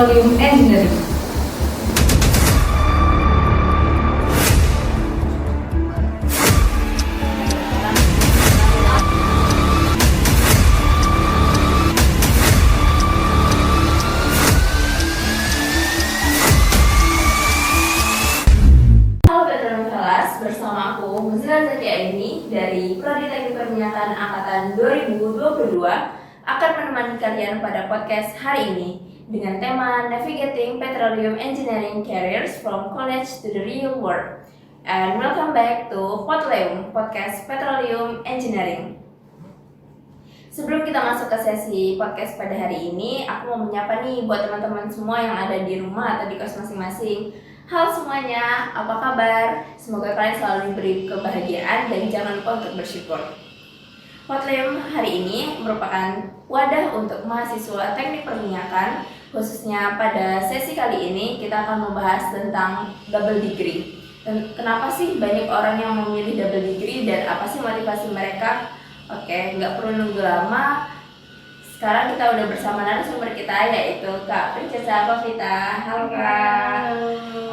Petroleum Engineering. Halo veteran kelas, bersama aku Muzila Zaki Aini dari Prodi Teknik Perminyakan Angkatan 2022 akan menemani kalian pada podcast hari ini dengan tema Navigating Petroleum Engineering Careers from College to the Real World. And welcome back to Potleum, podcast Petroleum Engineering. Sebelum kita masuk ke sesi podcast pada hari ini, aku mau menyapa nih buat teman-teman semua yang ada di rumah atau di kos masing-masing. Halo semuanya, apa kabar? Semoga kalian selalu diberi kebahagiaan dan jangan lupa untuk bersyukur. Potleum hari ini merupakan wadah untuk mahasiswa teknik perminyakan. Khususnya pada sesi kali ini kita akan membahas tentang double degree. Dan kenapa sih banyak orang yang memilih double degree dan apa sih motivasi mereka? Oke, nggak perlu nunggu lama. Sekarang kita udah bersama narasumber kita yaitu Kak Princesa Pavita. Halo Kak.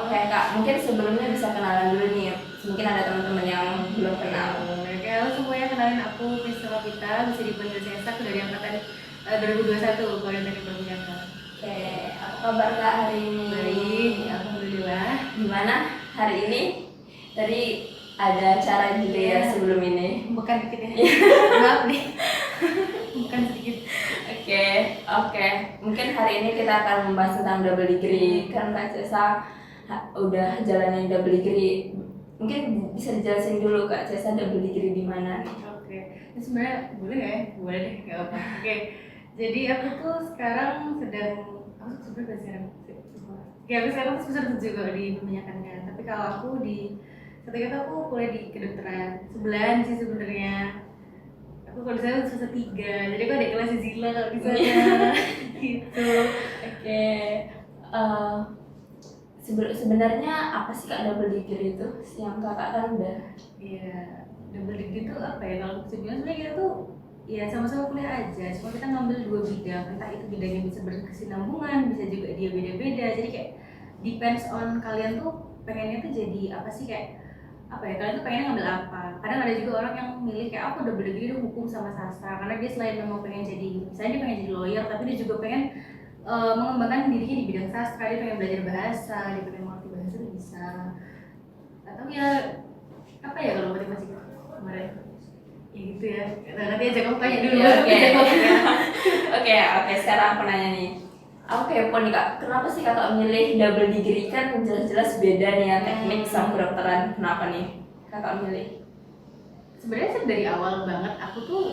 Oke Kak, mungkin sebelumnya bisa kenalan dulu nih. Mungkin ada teman-teman yang belum kenal. Oke, halo semuanya, kenalin aku Princesa Pavita, bisa dipanggil Cesa, aku dari angkatan 2021 Prodi Teknik Perminyakan. Oke, apa kabar Kak hari ini? Baik, alhamdulillah. Gimana hari ini? Tadi ada acara juga ya sebelum ini. Bukan dikit ya. Maaf nih. Bukan sedikit. Oke. Mungkin hari ini kita akan membahas tentang double degree. Kan Kak Cesa udah jalanin double degree. Mungkin bisa dijelasin dulu Kak Cesa double degree di mana? Oke. Ini sebenarnya boleh nggak ya? Boleh deh, nggak apa. Oke. Jadi aku tuh sekarang aku sebenarnya sekarang. Oke, aku sekarang tuh semester 7 kalau di perminyakan kan. Tapi kalau aku ketika aku kuliah di kedokteran sebelahan sih sebenarnya. Aku kalau di sana semester 3, jadi aku ada kelas Zila kalau di sana. Gitu. Oke. Sebenarnya apa sih Kak double degree itu? Yang Kakak kan udah. Iya, double degree itu apa ya? Kalau bisa bilang sebenarnya kita tuh ya sama-sama kuliah aja, cuma kita ngambil 2 bidang, entah itu bidangnya bisa berkesinambungan, bisa juga dia beda-beda. Jadi kayak depends on kalian tuh pengennya tuh jadi apa sih, kayak apa ya, kalian tuh pengennya ngambil apa. Kadang ada juga orang yang milih kayak aku double degree hukum sama sastra, karena dia selain memang pengen jadi, misalnya dia pengen jadi lawyer, tapi dia juga pengen mengembangkan dirinya di bidang sastra, dia pengen belajar bahasa, dia pengen mengerti bahasa itu bisa. Atau ya apa ya kalau motivasi kemarin ya gitu ya, nanti aja kamu tanya dulu. Oke, sekarang aku nanya nih. Aku kepo nih Kak, kenapa sih Kakak milih double degree? Kan jelas-jelas beda nih ya teknik sama kedokteran. Kenapa nih Kakak milih? Sebenarnya sih dari awal banget aku tuh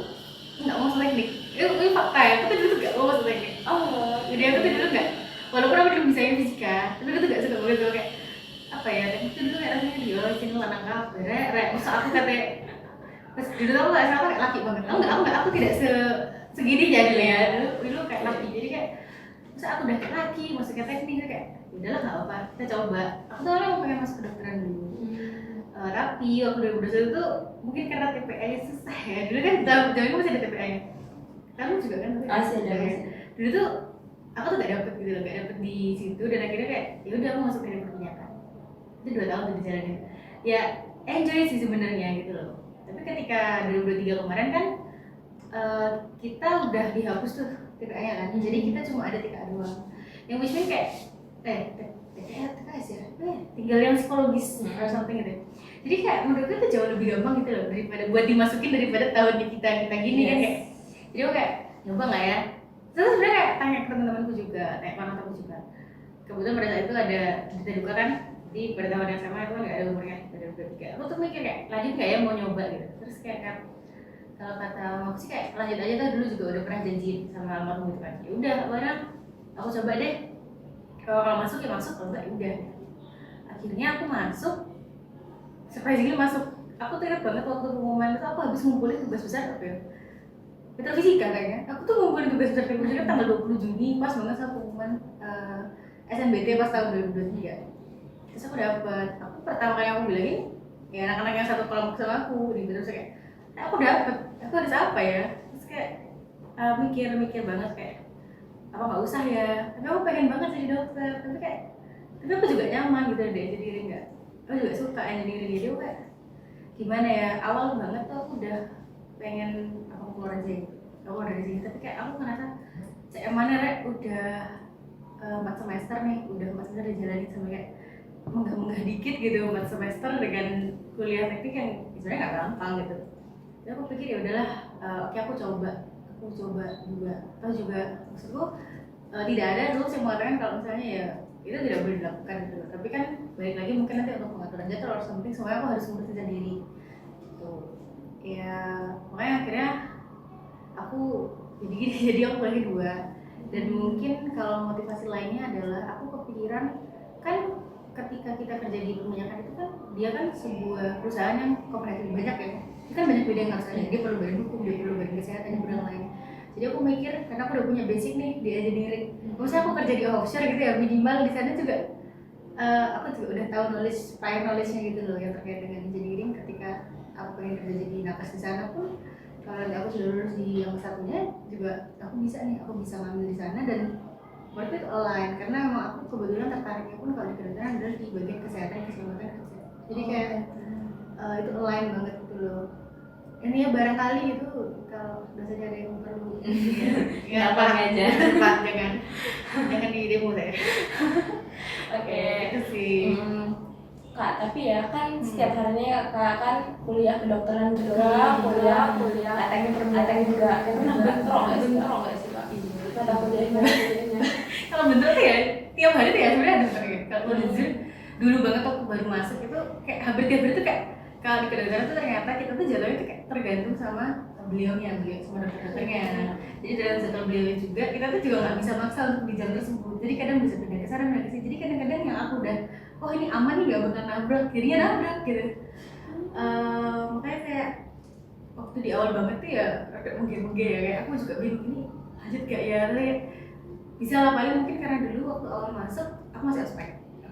nggak mau masuk teknik. Ini fakta ya, aku tuh dulu nggak mau masuk teknik. Jadi aku tuh dulu nggak, walaupun aku dulu bisa fisika, tapi aku tuh nggak suka banget kayak apa ya, teknik tuh dulu kayak rasanya dia sini lanang kabar, masa aku katanya pas dulu aku nggak salah kayak laki banget. Aku tidak segini jadi ya, dulu kayak laki, jadi kayak masa aku udah kayak laki masuk ke teknik kayak udahlah nggak apa, kita coba. Aku tuh orang pengen masuk kedokteran dulu. Tapi waktu 2021 tuh mungkin karena TPA-nya susah ya. Dulu kan zaman masih ada TPA-nya. Kamu juga kan? Masih ada. Dulu tuh aku tuh gak dapet gitu loh, gak dapet di situ, dan akhirnya kayak ya udah aku masuk teknik perminyakan. Itu 2 tahun tuh dijalanin. Ya enjoy sih sebenarnya gitu loh. Tapi ketika 2023 kemarin kan kita udah dihapus tuh TPA-nya kan. Jadi kita cuma ada TKA doang. Yang which mean kayak TKS ya, tinggal yang psikologis or something gitu. Jadi kayak menurut gue tuh jauh lebih gampang gitu loh daripada buat dimasukin daripada tahun kita gini kan kayak. Jadi gue kayak nyoba nggak ya? Terus sebenarnya kayak tanya ke teman-temanku juga, tanya ke orang juga. Kebetulan pada saat itu ada berita duka kan, di pada tahun yang sama itu nggak ada umurnya, pada 23. Aku tuh mikir kayak lanjut nggak ya, mau nyoba gitu. Terus kayak kan kalau kata aku sih kayak lanjut aja tuh, dulu juga udah pernah janji sama almarhum gitu kan. Ya udah, barang aku coba deh. Kalau masuk ya masuk, kalau enggak ya udah. Akhirnya aku masuk. Surprisingly masuk. Aku tuh ingat banget waktu pengumuman itu aku habis ngumpulin tugas besar apa ya? Petrofisika kayaknya. Aku tuh ngumpulin tugas besar petrofisika tanggal 20 Juni pas banget sama pengumuman SNBT pas tahun 2023. Terus aku dapet. Aku pertama kali aku bilangin, ya anak-anak yang satu kelompok sama aku di terus kayak, aku dapet. Aku harus apa ya? Terus kayak mikir banget kayak apa nggak usah ya, tapi aku pengen banget jadi dokter, tapi aku juga nyaman gitu deh engineering, nggak, aku juga suka engineering, jadi aku kayak gimana ya, awal banget tuh aku udah pengen aku keluar aja gitu, aku keluar dari sini, tapi kayak aku ngerasa cek mana rek udah 4 semester nih, udah 4 semester dijalanin sampai kayak menggah-menggah dikit gitu, 4 semester dengan kuliah teknik yang sebenarnya nggak gampang gitu. Jadi aku pikir ya udahlah, oke aku coba juga, atau juga maksudku tidak ada rules yang mengatakan kalau misalnya ya itu tidak boleh dilakukan gitu. Tapi kan balik lagi mungkin nanti untuk pengaturan jadwal atau something, semuanya aku harus ngurusin sendiri gitu. Ya makanya akhirnya aku jadi gini, jadi aku bagi dua. Dan mungkin kalau motivasi lainnya adalah aku kepikiran kan ketika kita kerja di perminyakan itu kan dia kan sebuah perusahaan yang komprehensif banyak ya, itu kan banyak bidang yang harus ada, dia perlu badan hukum, dia perlu badan kesehatan, dan bidang lain. Jadi aku mikir karena aku udah punya basic nih di engineering, maksudnya aku kerja di offshore gitu ya, minimal di sana juga aku juga udah tahu prior knowledge-nya gitu loh yang terkait dengan engineering. Ketika aku pengen kerja jadi nakas di sana pun, kalau nanti aku sudah lulus di yang satunya juga aku bisa ngambil di sana, dan worth it align, karena emang aku kebetulan tertariknya pun kalau di kedokteran adalah di bagian kesehatan keselamatan kerja. Jadi kayak itu align banget gitu loh. Ini ya barangkali itu kalau biasanya ada yang perlu ya apa aja Pak, jangan di demo saya. Oke. Itu sih. Kak, tapi ya kan setiap harinya kak kan kuliah kedokteran juga, kuliah teknik perminyakan juga, itu bentrok nggak sih kak? Kata aku dari mana kuliahnya? Kalau bentrok tuh ya tiap hari tuh ya sebenarnya ada bentrok ya. Kalau jujur dulu banget waktu baru masuk itu kayak hampir tiap hari tuh kayak, kalau di kedokteran tuh ternyata kita tuh jadwalnya tuh kayak tergantung sama beliau sama dokter-dokternya. Jadi dalam jadwal beliau juga kita tuh juga nggak bisa maksa untuk di jam tersebut. Jadi kadang bisa pindah ke sana, pindah ke sini. Jadi kadang-kadang yang aku udah, oh ini aman nih nggak bakal nabrak, jadinya nabrak gitu. Makanya kayak waktu di awal banget tuh ya agak mungkin ya, kayak aku juga bingung ini lanjut gak ya, kayak bisa lah paling mungkin karena dulu waktu awal masuk aku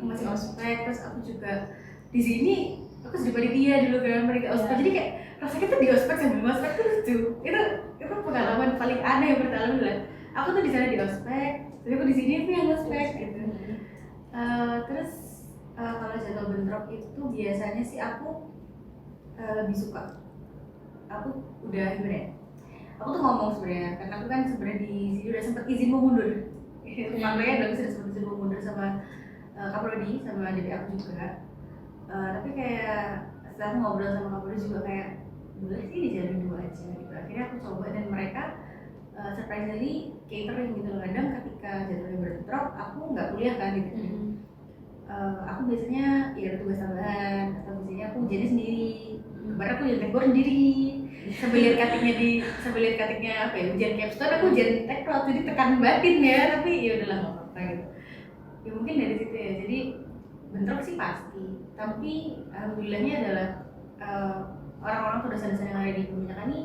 masih ospek, terus aku juga di sini aku sudah panitia dulu kan, panitia ospek, jadi kayak rasanya tuh di ospek sambil ospek tuh lucu. Itu pengalaman paling aneh yang pertama adalah aku tuh di sana di ospek, tapi aku di sini tuh yang ospek gitu. Terus kalau jadwal bentrok itu biasanya sih aku lebih suka, aku udah gimana ya, aku tuh ngomong sebenarnya, karena aku kan sebenarnya di sini udah sempet izin mau mundur. Makanya udah bisa sempet izin mau mundur sama Kaprodi, sama adik aku juga. Tapi kayak setelah aku ngobrol sama Kaprodi juga kayak boleh sih dijalanin dua aja gitu. Akhirnya aku coba, dan mereka surprisingly catering gitu loh. Kadang ketika jadwalnya bentrok aku nggak kuliah kan gitu. Aku biasanya ya ada tugas tambahan, atau biasanya aku jadi sendiri. Kemarin aku jadi tekbor sendiri, sambil lihat katiknya apa ya, ujian capstone aku ujian tekbor, jadi tekan batin ya, tapi ya udahlah nggak apa-apa gitu. Ya mungkin dari situ ya, jadi bentrok sih pasti, tapi alhamdulillahnya adalah orang-orang produsen-produsen yang ada di perminyakan ini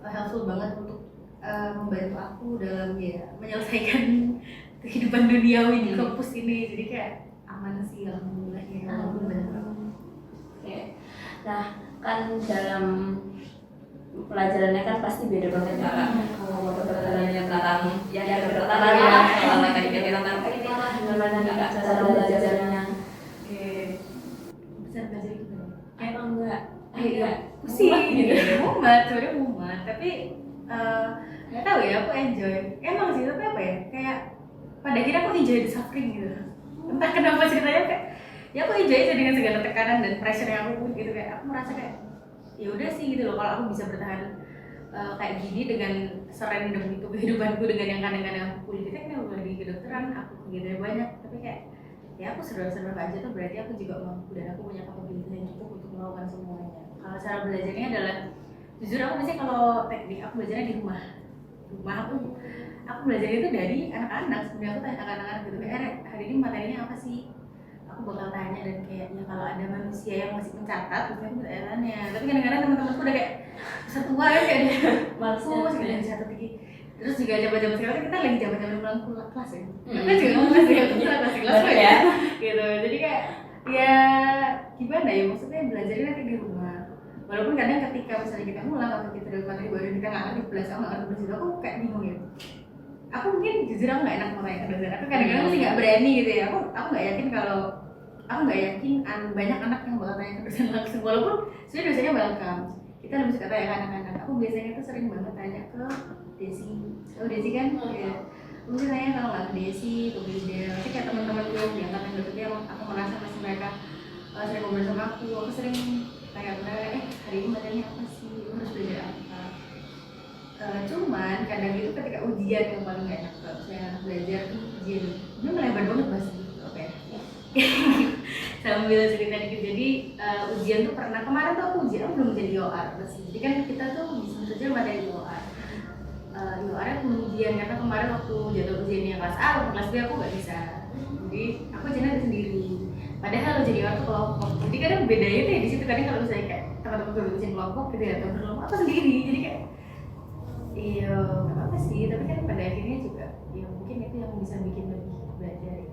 helpful banget untuk membantu aku dalam ya menyelesaikan kehidupan duniawi di kampus ini, jadi kayak aman sih alhamdulillahnya. Oke. Nah kan dalam pelajarannya kan pasti beda banget ya kak. Kalau pelajarannya tentang kedokteran lah, kalau tadi kita tentang teknik lah, gimana nih kak cara belajarnya? Bisa belajar gitu Emang enggak pusing gitu, mumet, tapi nggak tahu ya, aku enjoy emang sih, tapi apa ya, kayak pada akhirnya aku enjoy the suffering gitu, entah kenapa ceritanya, kayak ya aku enjoy aja dengan segala tekanan dan pressure yang aku gitu, kayak aku merasa kayak ya udah sih gitu loh, kalau aku bisa bertahan kayak gini dengan serandom itu kehidupanku dengan yang kadang-kadang aku kuliah kan di kedokteran, aku kegiatannya banyak, tapi kayak ya aku seru-seru aja tuh, berarti aku juga mampu dan aku punya kapabilitas yang cukup untuk melakukan semuanya. Kalau cara belajarnya adalah, jujur aku biasanya kalau teknik aku belajarnya di rumah aku belajar itu dari anak-anak. Sebenarnya aku tanya anak-anak gitu, kayak hari ini materinya apa sih, aku bakal tanya, dan kayak ya kalau ada manusia yang masih mencatat biasanya aku tanya. Tapi kadang-kadang teman-temanku udah kayak setua ya, kayak dia malsu masih ada catat lagi. Terus juga jaman-jaman sekarang kita lagi jaman-jaman pulang kelas ya, kita juga ngomong ya kelas ya gitu. Jadi kayak ya gimana ya, maksudnya belajarnya nanti di rumah. Walaupun kadang ketika misalnya kita ngulang atau kita dapat materi baru kita nggak ngerti belas, aku nggak ngerti belas, aku kayak bingung ya. aku mungkin jujur aku nggak enak mau tanya ke dosen. Aku kadang-kadang masih nggak berani gitu ya. Aku nggak yakin kalau aku nggak yakin banyak anak yang bakal tanya ke dosen langsung, walaupun sebenarnya dosennya welcome. Kita lebih suka tanya ke anak-anak. Aku biasanya tuh sering banget tanya ke Desi. Oh Desi kan? Ya. Aku sih tanya kalau nggak ke Desi, ke Bida. Tapi kayak teman-teman gue yang diangkat yang deket dia, aku merasa masih mereka sering ngobrol sama aku sering tanya mereka, hari ini materinya apa sih? Lu harus belajar apa? Cuman kadang itu ketika ujian yang paling gak enak kalau saya belajar tuh ujian ini melebar banget bahasa oke sambil cerita dikit. Jadi ujian tuh pernah kemarin tuh aku ujian belum jadi OR sih. Jadi kan kita tuh bisa saja materi OR. OR belum ujian karena kemarin waktu jadwal ujiannya kelas A atau kelas B aku gak bisa. Jadi aku ujiannya sendiri. Padahal jadi OR tuh kelompok. Jadi kadang bedanya tuh ya di situ. Kadang kalau misalnya kayak teman-teman gue ujian kelompok gitu ya atau berkelompok aku sendiri. Jadi kayak iya, nggak apa sih, tapi kan pada akhirnya juga ya mungkin itu yang bisa bikin lebih belajar ya.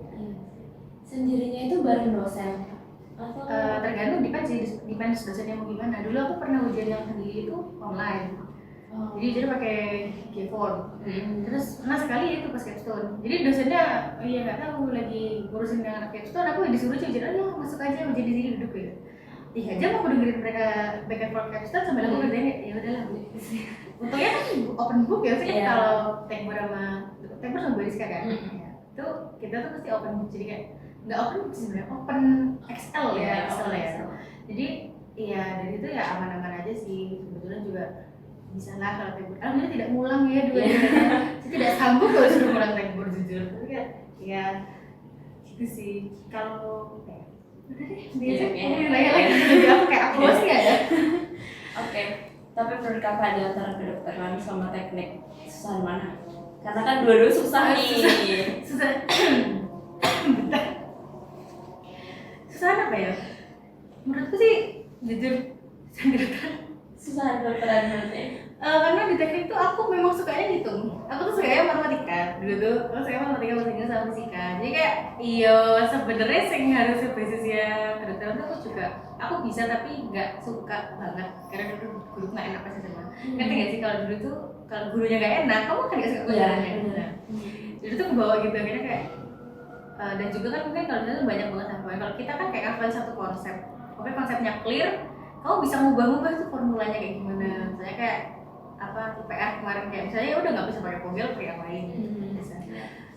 Sendirinya itu bareng dosen? Atau Tergantung depends dosennya mau gimana. Dulu aku pernah ujian yang sendiri itu online. Jadi pakai G-form. Terus pernah sekali itu pas capstone. Jadi dosennya iya nggak tahu lagi ngurusin dengan anak capstone, aku disuruh ujian aja masuk aja ujian di sini duduk ya. 3 jam aku dengerin mereka back and forth capstone sambil aku kerjain ya udahlah. Untungnya kan open book ya sih kalau Tekbor sama Bariska kan. Itu kita tuh pasti open book, jadi kayak nggak open book sih sebenarnya, open Excel ya. Jadi iya dari itu ya aman-aman aja sih. Kebetulan juga bisa lah kalau Tekbor. Alhamdulillah tidak ngulang ya dua-duanya. Saya tidak sanggup kalau suruh ngulang Tekbor jujur. Tapi kan ya gitu sih. Kalau udah deh, dia lagi jadi aku kayak aku sih ya. Oke, tapi menurut kakak di antara kedokteran sama teknik susah mana? Karena kan dua-dua susah nih. Susah apa ya? Menurutku sih jujur Susah kedokteran berarti. Karena di teknik tuh aku memang sukanya ngitung. Aku tuh sukanya matematika. Dulu tuh aku suka matematika, bahasa Inggris sama fisika. Jadi kayak iya sebenarnya sing harusnya basisnya kedokteran tuh aku bisa tapi nggak suka banget karena dulu guru nggak enak pas SMA. Ngerti nggak sih kalau dulu tuh kalau gurunya nggak enak, kamu kan nggak suka pelajarannya. Jadi tuh kebawa gitu akhirnya kayak dan juga kan mungkin kalau itu banyak banget hafalnya. Kalau kita kan kayak hafal satu konsep, pokoknya konsepnya clear, kamu bisa ngubah-ngubah tuh formulanya kayak gimana. Misalnya kayak apa PR kemarin kayak misalnya ya udah nggak bisa pakai pogel pakai yang lain biasa.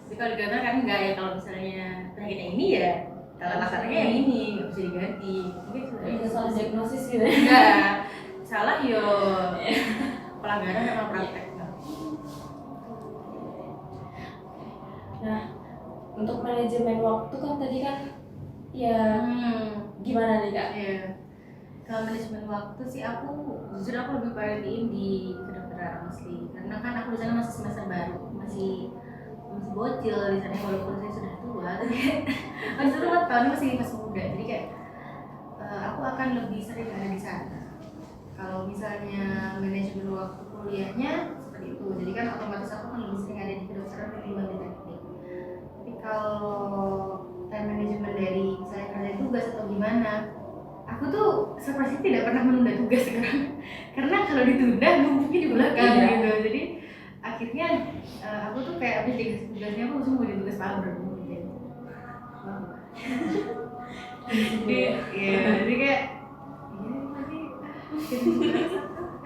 Tapi kalau di kantor kan enggak ya, kalau misalnya penyakitnya ini ya kalau latarnya yang ini nggak bisa diganti. Mungkin Itu salah diagnosis gitu. enggak salah yo pelanggaran sama praktek. Nah, untuk manajemen waktu kan tadi kan ya gimana nih kak? Iya. Kalau manajemen waktu sih aku jujur aku lebih perhatiin di kedokteran asli karena kan aku di sana masih semester baru, masih bocil di sana walaupun saya sudah tua tapi masih 4 tahun masih muda, jadi kayak aku akan lebih sering ada di sana. Kalau misalnya manajemen waktu kuliahnya seperti itu, jadi kan otomatis aku kan lebih sering ada di kedokteran ketimbang di teknik. Tapi kalau time management dari misalnya kerja tugas atau gimana, aku tuh seperti tidak pernah menunda tugas sekarang karena kalau ditunda numpuknya di belakang gitu. Jadi akhirnya aku tuh kayak habis dikasih tugasnya aku langsung mau tugas paham gitu. Jadi kayak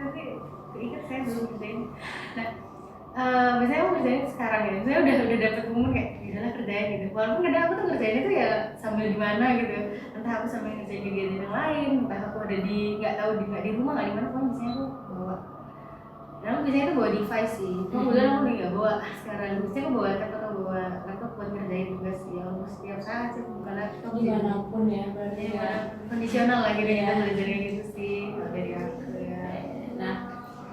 nanti keinget saya belum kerjain. Nah biasanya aku kerjain sekarang ya, saya udah dapet momen kayak udahlah kerjain gitu. Walaupun kadang aku tuh kerjainnya tuh ya sambil di mana gitu, entah aku sambil ngerjain kegiatan yang lain, entah aku ada di nggak di rumah nggak di mana, pokoknya biasanya aku bawa. Dan aku biasanya tuh bawa device sih. Kemudian aku nggak bawa sekarang. Biasanya aku bawa laptop buat ngerjain tugas ya. Setiap saat sih buka laptop. Dimanapun ya berarti ya. Kondisional lah gitu kita belajarnya gitu sih dari aku ya. Nah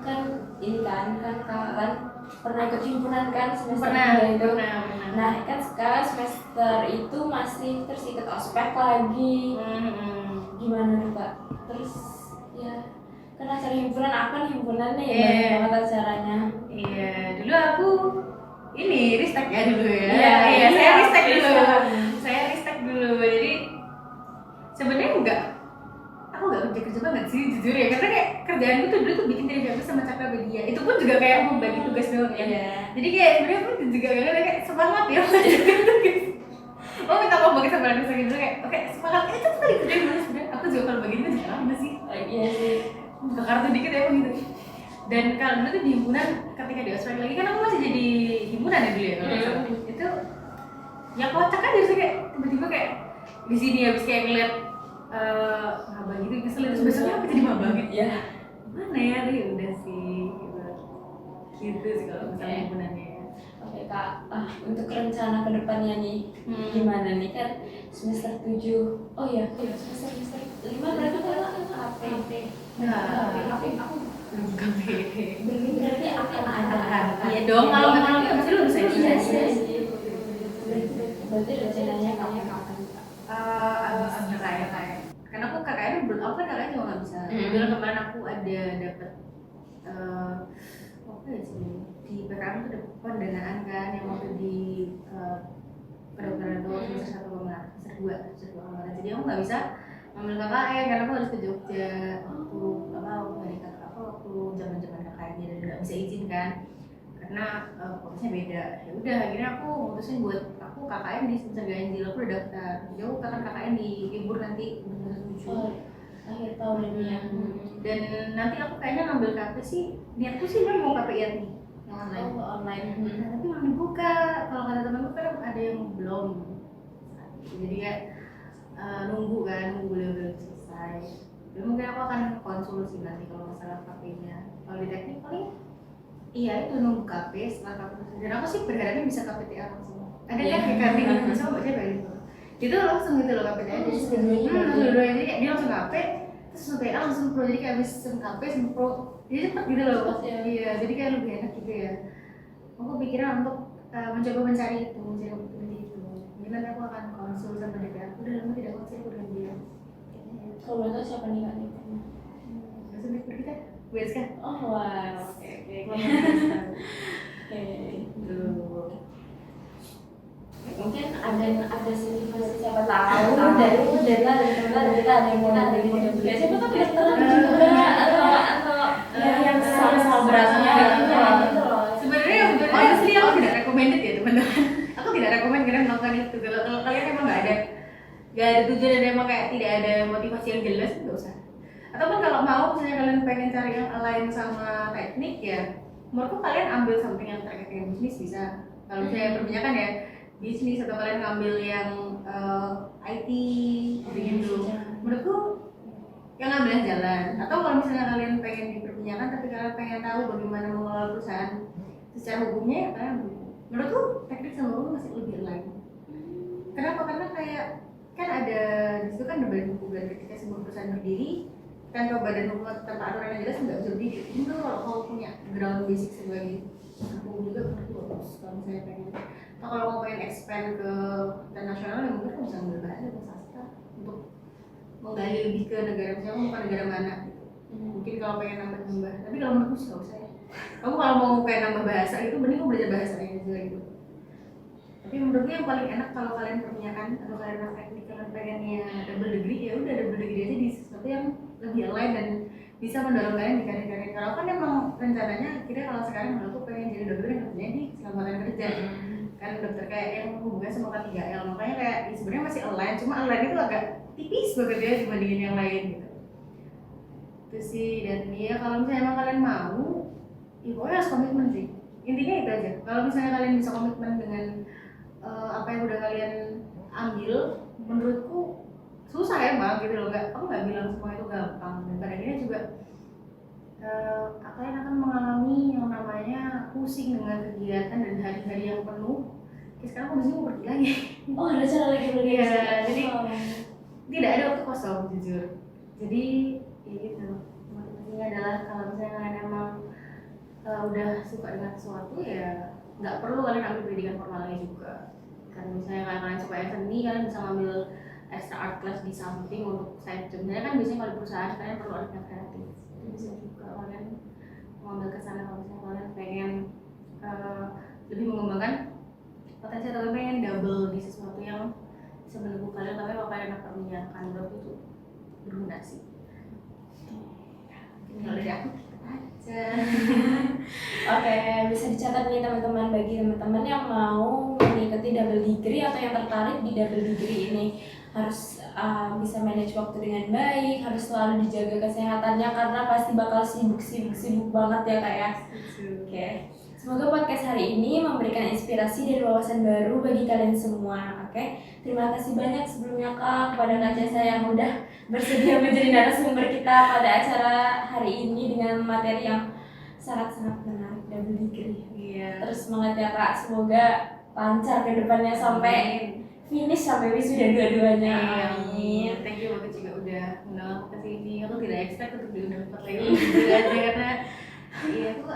kan ini kan kakak pernah ikut himpunan kan semester Pernah. Nah kan sekarang semester itu masih tersikat ospek lagi. Gimana tuh kak? Terus ya kan acara himpunan himpunan nih banyak banget acaranya. Iya dulu aku ini ristek ya dulu ya. Iya saya ristek dulu. Saya ristek dulu. Jadi sebenarnya aku nggak kerja banget sih jujur ya, karena kayak kerjaanku tuh dulu tuh bikin TV sama Cakra Media. Itu pun juga kayak membagi tugas doang ya. Iya. Jadi kayak sebenarnya aku juga kayak semangat ya mengerjakan tugas. Oh minta maaf banget sama anak saya gitu kayak oke semangat ini cepet kali kerjain dulu sebenarnya. Aku juga kalau bagian itu juga lama sih. Iya sih. Buka kartu dikit ya gitu. Dan kalau dulu tuh di himpunan ketika di Australia lagi kan aku masih jadi himpunan ya dulu ya kalau nggak salah. Itu ya kocak aja sih kayak tiba-tiba kayak di sini habis kayak ngeliat maba gitu kesel terus besoknya aku jadi maba gitu. Iya. Mana ya tapi udah sih gitu sih kalau misalnya Oke. himpunannya. Oke Kak, untuk rencana kedepannya nih gimana nih kan semester 7. Oh iya, semester 5 berarti kan KP. Nah, aku belum KPT. Berarti akan ada. Iya dong, kalau nggak pasti lulus ya. Iya sih. Berarti rencananya kapan? Abis KKN. Karena aku KKN belum, aku kan KKN juga nggak bisa. Kebetulan kemarin aku ada dapat apa ya sih di PKN tuh ada pendanaan kan yang waktu di kedokteran itu semester 1 semester 2 kemarin. Jadi aku nggak bisa ngambil KKN karena aku harus ke Jogja waktu zaman KKN dan nggak bisa izin kan karena fokusnya beda. Ya udah akhirnya aku mutusin buat aku KKN di semester ganjil, aku udah daftar. Jadi aku akan KKN di libur nanti semester 7 akhir tahun ini ya. dan nanti aku kayaknya ngambil KP sih, niatku sih mau KPIan nih yang online. Online. Nah, tapi belum dibuka. Kalau kata temanku kan ada yang belum. Jadi kayak nunggu beliau selesai. Jadi mungkin aku akan konsul sih nanti kalau masalah KP-nya. Kalau di teknik paling iya itu nunggu KP setelah KP selesai. Dan aku sih berharapnya bisa KPTA langsung. Ada kan kayak KP gitu, misalnya baca kayak gitu. Itu langsung gitu loh KPTA. Dua-duanya jadi kayak dia langsung KP, terus KPTA langsung pro. Jadi kayak habis KP langsung pro. Jadi cepet gitu loh. Iya, jadi kayak lebih enak gitu ya. Aku pikiran untuk mencoba mencari opportunity itu. Jadi nanti aku akan konsul sama DPR. Aku udah lama tidak konsul dengan dia. Kalau boleh tahu siapa nih Kak? Langsung DPR kita, WSK. Oh wow. Oke. Mungkin ada siapa tahu dari kita ada yang mau ngambil juga. Siapa tahu kedokteran juga atau yang sama-sama beratnya gitu loh. Sebenarnya honestly aku tidak recommended ya teman-teman. Aku tidak rekomend kalian melakukan itu. Kalau kalian emang nggak ada tujuan dan emang kayak tidak ada motivasi yang jelas, nggak usah. Ataupun kalau mau misalnya kalian pengen cari yang lain sama teknik ya, menurutku kalian ambil something yang terkait dengan bisnis bisa. Kalau misalnya perbanyakan ya bisnis atau kalian ngambil yang IT gitu. Menurutku yang ngambil jalan. Atau kalau misalnya kalian pengen di perbanyakan tapi kalian pengen tahu bagaimana mengelola perusahaan secara hukumnya ya kalian menurutku teknik sama hukum masih lebih align. Kenapa? Karena kayak kan ada di situ kan ada badan hukum dan ketika sebuah perusahaan berdiri tanpa badan hukum tanpa aturan yang jelas nggak bisa berdiri. Itu kalau punya ground basic sebagai hukum juga menurutku bagus kalau misalnya pengen. Atau kalau mau pengen expand ke internasional ya mungkin bisa ngambil bahasa sastra untuk menggali lebih ke negara misalnya bukan negara mana gitu. Mungkin kalau pengen nambah tapi kalau menurutku sih nggak usah ya. Kamu kalau mau pengen nambah bahasa itu mending kamu belajar bahasa aja gitu. Tapi menurutku yang paling enak kalau kalian perbanyakan atau kalian teknik kalian pengennya double degree ya udah double degree aja di sesuatu yang lebih align dan bisa mendorong kalian di karir-karir. Kalau kan emang rencananya kira kalau sekarang aku pengen jadi dokter yang kerjanya di keselamatan kerja kan dokter kayak yang hubungannya sama K3L makanya kayak sebenarnya masih align cuma align itu agak tipis banget ya dibandingin yang lain gitu. Itu sih dan ya kalau misalnya emang kalian mau ya pokoknya harus komitmen sih intinya itu aja. Kalau misalnya kalian bisa komitmen dengan apa yang udah kalian ambil menurutku susah emang gitu loh. Aku nggak bilang semua itu gampang dan pada akhirnya juga kalian akan mengalami yang namanya pusing dengan kegiatan dan hari-hari yang penuh. Kayak sekarang aku mau pergi lagi. Oh ada cara lagi pergi ya, jadi tidak ada waktu kosong jujur. Jadi ya gitu motivasinya adalah kalau misalnya kalian emang udah suka dengan sesuatu ya nggak perlu kalian ambil pendidikan formalnya juga. Kan misalnya kalian suka yang seni kalian bisa ngambil extra art class di samping untuk side job. Sebenarnya kan biasanya kalau di perusahaan kalian perlu art kreatif. Itu bisa juga kalian mengambil ke sana kalau misalnya kalian pengen lebih mengembangkan potensi atau pengen double di sesuatu yang bisa mendukung kalian tapi kalau kalian akan menyiapkan berapa itu berguna sih. Kalau dari aku aja. Oke, bisa dicatat nih teman-teman, bagi teman-teman yang mau mengikuti double degree atau yang tertarik di double degree ini harus bisa manage waktu dengan baik, harus selalu dijaga kesehatannya karena pasti bakal sibuk banget ya Kak ya. Oke, semoga podcast hari ini memberikan inspirasi dan wawasan baru bagi kalian semua. Oke, terima kasih banyak sebelumnya Kak kepada Kak Jasa yang udah bersedia menjadi narasumber kita pada acara hari ini dengan materi yang sangat-sangat menarik double degree. Iya. Terus semangat ya Kak, semoga lancar ke depannya sampai finish sampai wisuda dua-duanya. Amin. Thank you banget juga udah undang aku ke sini. Aku tidak expect untuk diundang tempat lagi gitu aja karena iya aku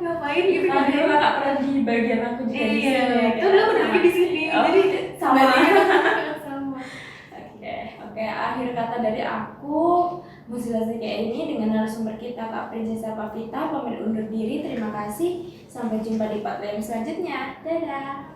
ngapain gitu kan. Aduh, Kakak pernah di bagian aku juga di sini. Iya, itu lo udah lagi di sini. Oh, Jadi sama. sama. Oke, akhir kata dari aku Muzila Zakia ini dengan narasumber kita Kak Princesa Pavita pamit undur diri. Terima kasih. Sampai jumpa di podcast selanjutnya. Dadah.